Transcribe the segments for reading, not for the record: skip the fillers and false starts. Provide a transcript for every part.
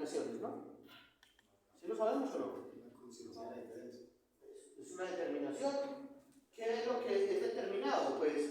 determinaciones, ¿no? ¿Sí lo sabemos o no? Es una determinación. ¿Qué es lo que es determinado? Pues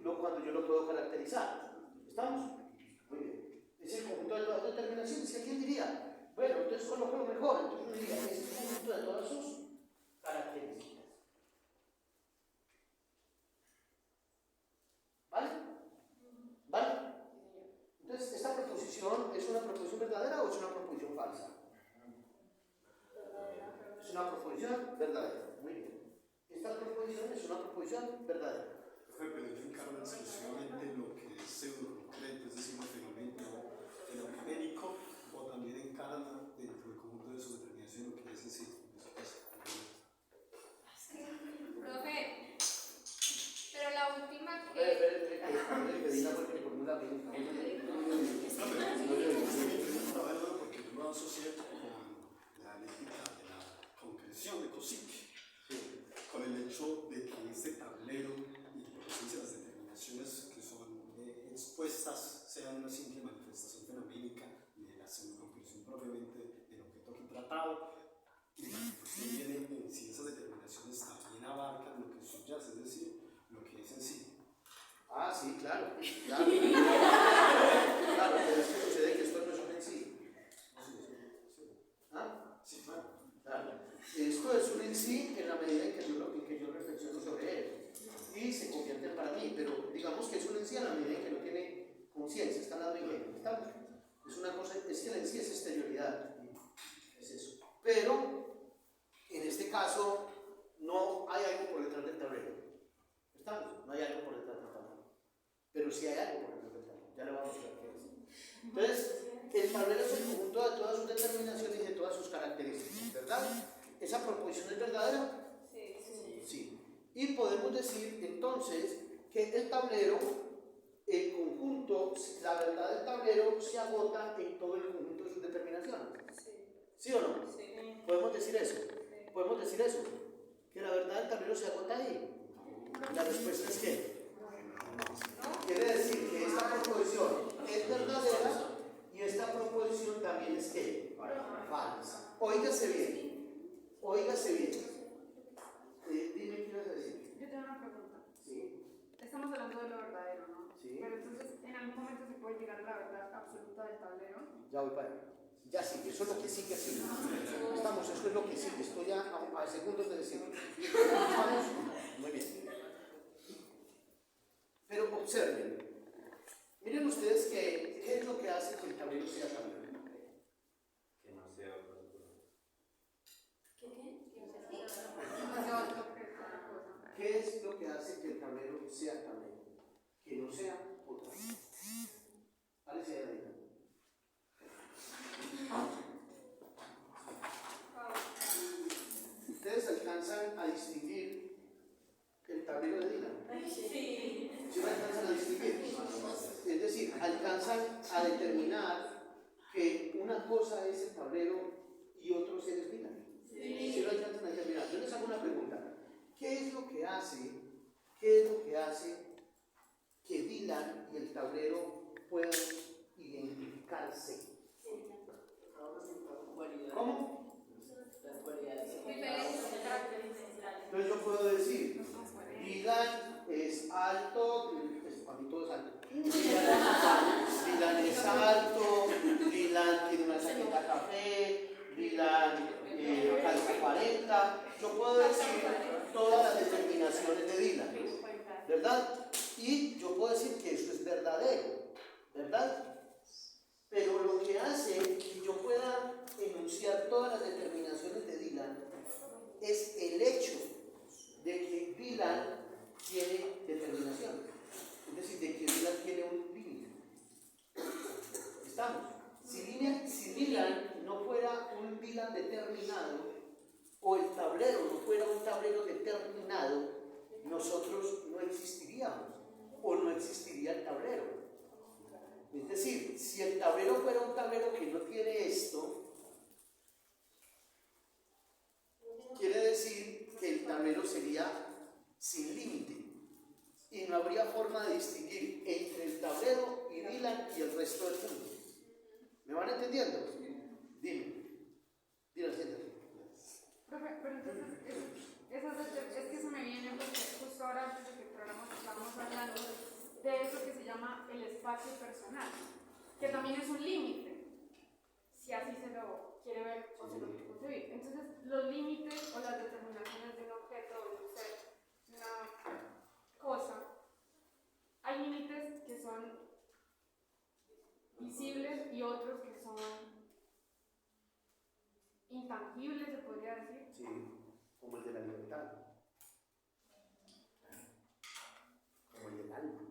cuando yo lo puedo caracterizar. ¿Estamos? Muy bien. Es el conjunto de todas las determinaciones. ¿Y quién diría? Bueno, entonces coloco lo mejor. Entonces uno diría, es el conjunto de todas sus características. ¿Vale? ¿Vale? Entonces, ¿esta proposición es una proposición verdadera o es una proposición falsa? Es una proposición verdadera. Muy bien. Esta proposición es una proposición verdadera. Pero ello encarna exclusivamente lo que es pseudo-concreto, es decir, lo fenomenico, o también encarna dentro del conjunto de su determinación lo que es en sí. Profe, pero la última que... Porque yo lo asocio con la lógica de la concreción de Cosick, con el hecho de que este tablero y la presencia de las determinaciones que son expuestas sean una simple manifestación fenoménica de la pseudoconcreción propiamente del objeto aquí tratado. Y la discusión viene en si esas determinaciones también abarcan lo que subyace, es decir, lo que es en sí. Ah, sí, claro. Claro, pero es que sucede que esto no es un en sí. ¿Ah? Sí, claro. Claro. Esto es un en sí en la medida en que yo reflexiono sobre él y se convierte para mí, pero digamos que es un en sí en la medida en que no tiene conciencia, está al lado de ¿estamos? Es una cosa, es que el en sí es exterioridad, es eso. Pero en este caso no hay algo por detrás del tablero, ¿estamos? No hay algo por detrás del tablero, pero sí hay algo por detrás del tablero, ya le vamos a mostrar qué es. Entonces, el tablero es el conjunto de todas sus determinaciones y de todas sus características, ¿verdad? ¿Esa proposición es verdadera? Sí. Y podemos decir entonces que el tablero, el conjunto, la verdad del tablero se agota en todo el conjunto de sus determinaciones. ¿Sí o no? Sí. ¿Podemos decir eso? ¿Podemos decir eso? ¿Que la verdad del tablero se agota ahí? La respuesta es que quiere decir que esta proposición es verdadera y esta proposición también es que falsa. Óigase bien. Óigase bien. Dime qué ibas a decir. Yo tengo una pregunta. Sí. Estamos hablando de lo verdadero, ¿no? Sí. Pero entonces, ¿en algún momento se puede llegar a la verdad absoluta del tablero? Ya voy para allá. Ya sí, eso es lo que sí que sí. Estamos, eso es lo que sí, estoy a segundos de decirlo. ¿Estamos? Muy bien. Pero observen. Miren ustedes que, ¿qué es lo que hace que el tablero sea tablero? Que no sea ¿Qué es lo que hace que el tablero sea tablero? Que no sea otra cosa. ¿Vale? Se da ¿Ustedes alcanzan a distinguir el tablero de Dylan? Sí. ¿Sí lo alcanzan a distinguir? Es decir, alcanzan a determinar que una cosa es el tablero y otro es el Dylan. ¿Sí lo alcanzan a determinar? Yo les hago una pregunta. ¿Qué es lo que hace que Dylan y el tablero puedan identificarse? ¿Cómo? Diferentes características. Entonces yo puedo decir, Dylan es alto, para mí todo es alto. Dylan es alto, Dylan tiene una chaqueta café, Dylan calza 40. Yo puedo decir todas las determinaciones de Dylan, ¿verdad? Y yo puedo decir que eso es verdadero, ¿verdad? Pero lo que hace que yo pueda enunciar todas las determinaciones de Dylan es el hecho de que Dylan tiene determinación, es decir, de que Dylan tiene un límite. ¿Estamos? Si Dylan no fuera un Dylan determinado, o el tablero no fuera un tablero determinado, nosotros no existiríamos, o no existiría el tablero. Es decir, si el tablero fuera un tablero que no tiene esto, quiere decir que el tablero sería sin límite y no habría forma de distinguir entre el tablero y Dylan y el resto del mundo. ¿Me van entendiendo? espacio personal, que también es un límite, si así se lo quiere ver o se lo quiere concebir. Entonces, los límites o las determinaciones de un objeto o de un ser, una cosa, hay límites que son visibles y otros que son intangibles, se podría decir. Sí, como el de la libertad, como el del alma,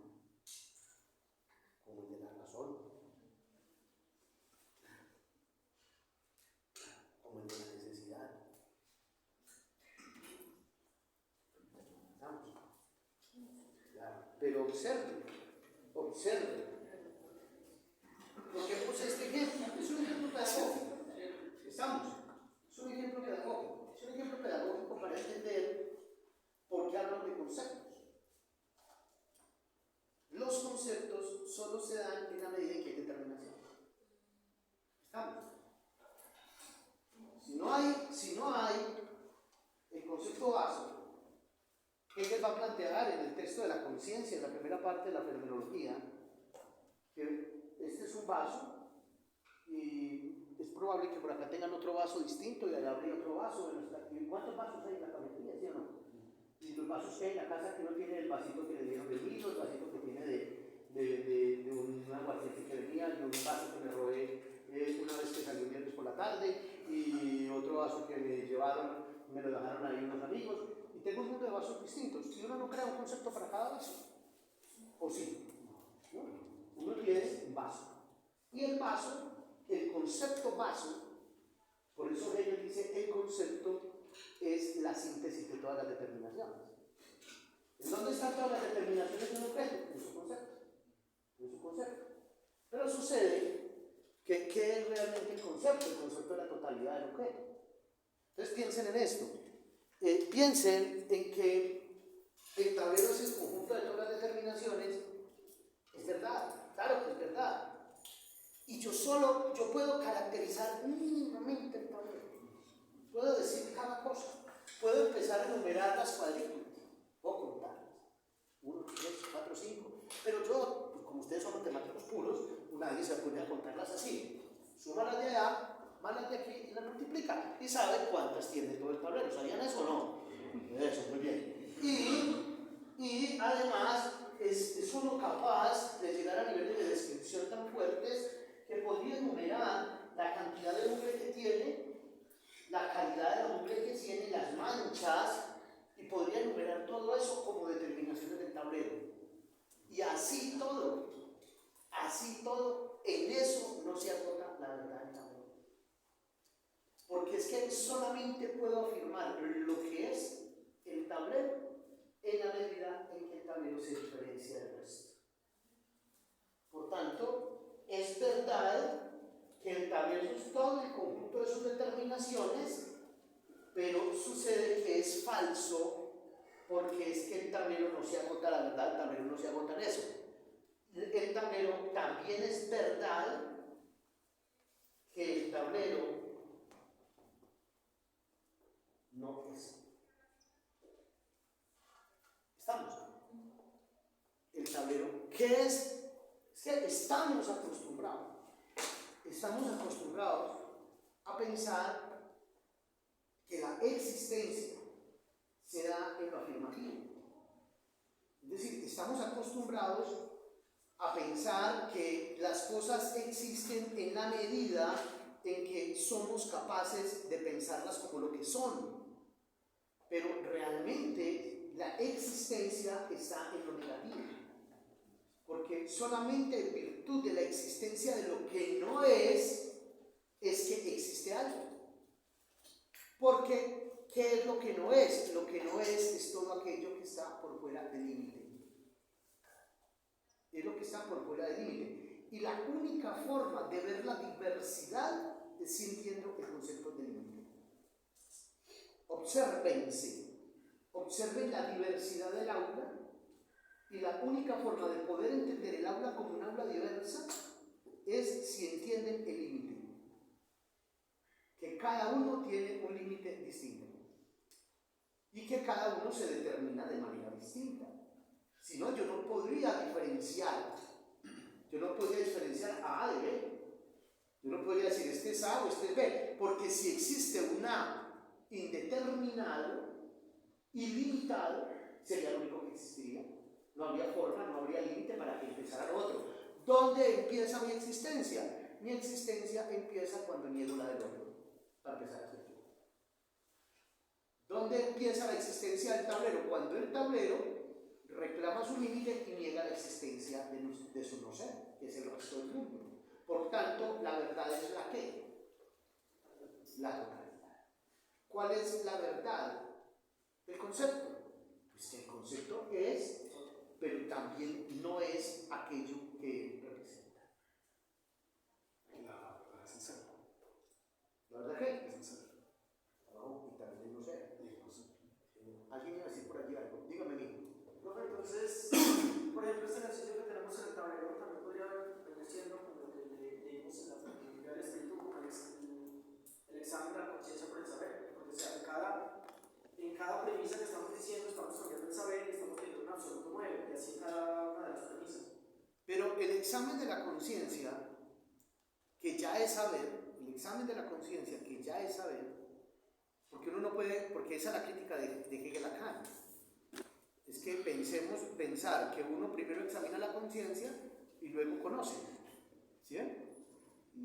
como el de la razón, como el de la necesidad. ¿Estamos? Claro. Pero observe. Porque puse este ejemplo, es un ejemplo pedagógico. Estamos. Es un ejemplo pedagógico para entender por qué hablo de conceptos. Los conceptos solo se dan en la medida en que hay determinación. ¿Estamos? Si no hay el concepto básico que él va a plantear en el texto de la conciencia, en la primera parte de la fenomenología, que este es un vaso y es probable que por acá tengan otro vaso distinto y allá habría otro vaso. ¿Cuántos vasos hay en la cafetería, sí o no? Y los vasos que hay en la casa, que no tiene el vasito que le dieron de vino, el vasito que tiene de un aguardiente que venía, y un vaso que me robé una vez que salí un viernes por la tarde, y otro vaso que me llevaron, me lo dejaron ahí unos amigos, y tengo un mundo de vasos distintos, y uno no crea un concepto para cada vaso, ¿o sí? ¿No? Uno tiene un vaso, y el vaso, el concepto vaso, por eso Hegel dice el concepto es la síntesis de todas las determinaciones. ¿En dónde están todas las determinaciones de un objeto? En su concepto. Pero sucede que ¿qué es realmente el concepto? El concepto de la totalidad del objeto. Entonces piensen en esto. Piensen en que el tablero es el conjunto de todas las determinaciones. Es verdad, claro que es verdad. Y yo puedo caracterizar mínimamente el tablero. Puedo decir cada cosa. Puedo empezar a enumerar las cuadrículas. Puedo contarlas. 1, 3, 4, 5. Pero yo, pues como ustedes son matemáticos puros, nadie se pone a contarlas así. Suma las de allá, más las de aquí y las multiplica. Y sabe cuántas tiene todo el tablero. ¿Sabían eso o no? Eso, muy bien. Y además es uno capaz de llegar a niveles de descripción tan fuertes que podría enumerar la cantidad de lumbre que tiene, la calidad de la lumbre que tiene, las manchas, y podría enumerar todo eso como determinaciones del tablero. Y así todo, en eso no se agota la verdad del tablero. Porque es que solamente puedo afirmar lo que es el tablero en la medida en que el tablero se diferencia del resto. Por tanto, es verdad que el tablero es todo el conjunto de sus determinaciones, pero sucede que es falso porque es que el tablero no se agota la verdad, el tablero no se agota en eso. El tablero también es verdad que el tablero no es. ¿Estamos? El tablero, ¿qué es? Es que estamos acostumbrados a pensar que la existencia se da en lo afirmativo. Es decir, estamos acostumbrados a pensar que las cosas existen en la medida en que somos capaces de pensarlas como lo que son. Pero realmente la existencia está en lo negativo. Porque solamente en virtud de la existencia de lo que no es que existe algo. Porque, ¿qué es lo que no es? Lo que no es todo aquello que está por fuera del límite. Es lo que está por fuera del límite. Y la única forma de ver la diversidad es sintiendo el concepto de límite. Observen la diversidad del aula, y la única forma de poder entender el aula como un aula diversa es si entienden el límite. Que cada uno tiene un límite distinto. Y que cada uno se determina de manera distinta. Si no, yo no podría diferenciar Yo no podría diferenciar a A de B. Yo no podría decir este es A o este es B, porque si existe un A indeterminado, ilimitado, sería lo único que existiría. No habría forma, no habría límite para que empezara lo otro. ¿Dónde empieza mi existencia? Mi existencia empieza cuando niego la del otro, para empezar a hacer. ¿Dónde empieza la existencia del tablero? Cuando el tablero reclama su límite y niega la existencia de su no ser, que es el resto del mundo. Por tanto, la verdad es la ¿qué? La totalidad. ¿Cuál es la verdad del concepto? Pues que el concepto es, pero también no es aquello que representa. La verdad es sincera. ¿La verdad qué? Es sincera. No, y también el no ser. Y entonces, Alguien iba a decir por allí algo. Dígame, mijo. Profe, entonces, por ejemplo, este ejercicio que tenemos en el tablero también podría venir siendo como lo que leímos en la filosofía del espíritu, como el examen de la conciencia por el saber. Porque, o sea, en cada premisa que estamos diciendo, estamos cambiando el saber y estamos teniendo un absoluto nuevo, y así en cada una de las premisas. Pero el examen de la conciencia, que ya es saber, el examen de la conciencia, que ya es saber, porque uno no puede, porque esa es la crítica de Hegel a Kant. Es que pensar que uno primero examina la conciencia y luego conoce. ¿Sí ven?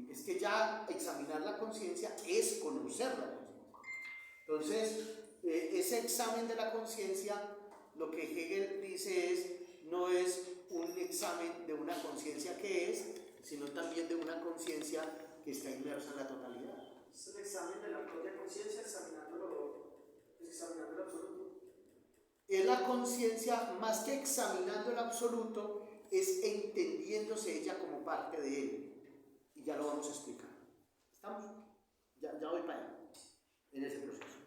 Es que ya examinar la conciencia es conocer la conciencia. Entonces, ese examen de la conciencia, lo que Hegel dice es, no es un examen de una conciencia que es, sino también de una conciencia que está inmersa en la totalidad. Es el examen de la propia conciencia, examinando el absoluto. Es la conciencia, más que examinando el absoluto, es entendiéndose ella como parte de él. Y ya lo vamos a explicar. ¿Estamos? Ya voy para allá, en ese proceso.